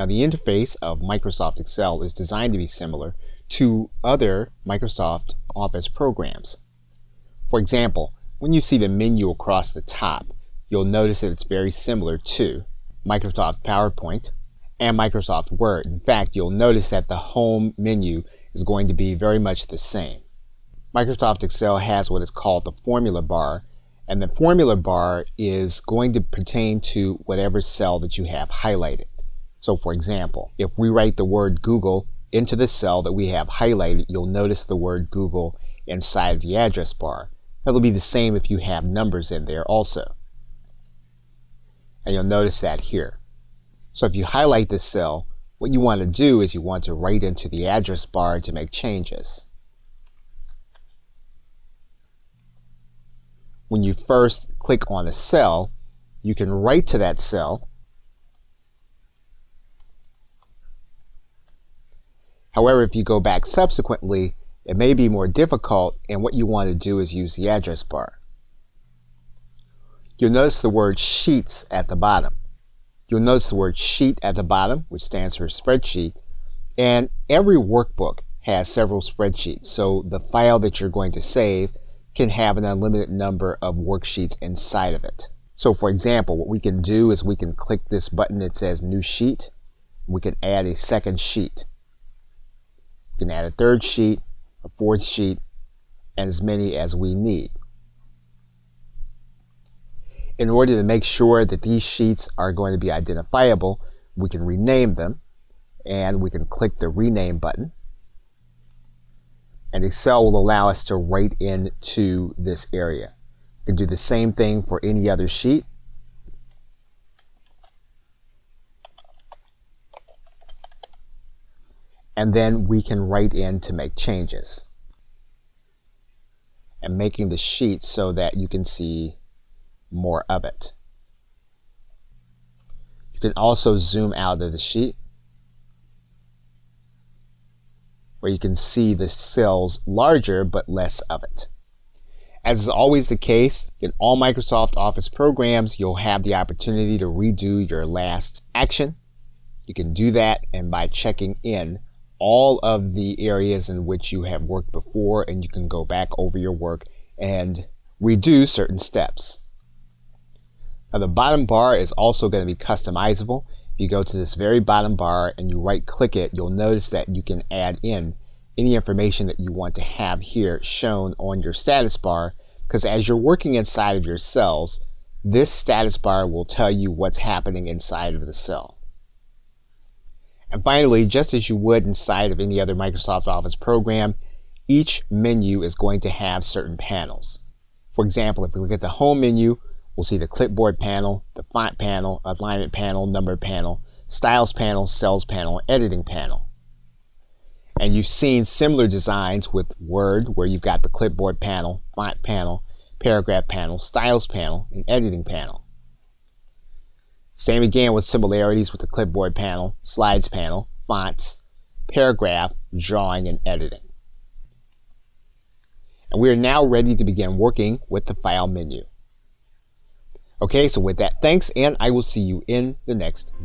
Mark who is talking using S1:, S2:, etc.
S1: Now, the interface of Microsoft Excel is designed to be similar to other Microsoft Office programs. For example, when you see the menu across the top, you'll notice that it's very similar to Microsoft PowerPoint and Microsoft Word. In fact, you'll notice that the home menu is going to be very much the same. Microsoft Excel has what is called the formula bar, and the formula bar is going to pertain to whatever cell that you have highlighted. So for example, if we write the word Google into the cell that we have highlighted, you'll notice the word Google inside of the address bar. That'll be the same if you have numbers in there also. And you'll notice that here. So if you highlight this cell, what you want to do is you want to write into the address bar to make changes. When you first click on a cell, you can write to that cell. However, if you go back subsequently, it may be more difficult, and what you want to do is use the address bar. You'll notice the word Sheets at the bottom. You'll notice the word Sheet at the bottom, which stands for spreadsheet, and every workbook has several spreadsheets, so the file that you're going to save can have an unlimited number of worksheets inside of it. So for example, what we can do is we can click this button that says New Sheet. We can add a second sheet. We can add a third sheet, a fourth sheet, and as many as we need. In order to make sure that these sheets are going to be identifiable, we can rename them, and we can click the Rename button. And Excel will allow us to write into this area. We can do the same thing for any other sheet. And then we can write in to make changes. And making the sheet so that you can see more of it. You can also zoom out of the sheet, where you can see the cells larger but less of it. As is always the case in all Microsoft Office programs, you'll have the opportunity to redo your last action. You can do that and by checking in all of the areas in which you have worked before, and you can go back over your work and redo certain steps. Now the bottom bar is also going to be customizable. If you go to this very bottom bar and you right click it, you'll notice that you can add in any information that you want to have here shown on your status bar, because as you're working inside of your cells, this status bar will tell you what's happening inside of the cell. And finally, just as you would inside of any other Microsoft Office program, each menu is going to have certain panels. For example, if we look at the home menu, we'll see the clipboard panel, the font panel, alignment panel, number panel, styles panel, cells panel, editing panel. And you've seen similar designs with Word, where you've got the clipboard panel, font panel, paragraph panel, styles panel, and editing panel. Same again with similarities with the clipboard panel, slides panel, fonts, paragraph, drawing, and editing. And we are now ready to begin working with the file menu. Okay, so with that, thanks, and I will see you in the next video.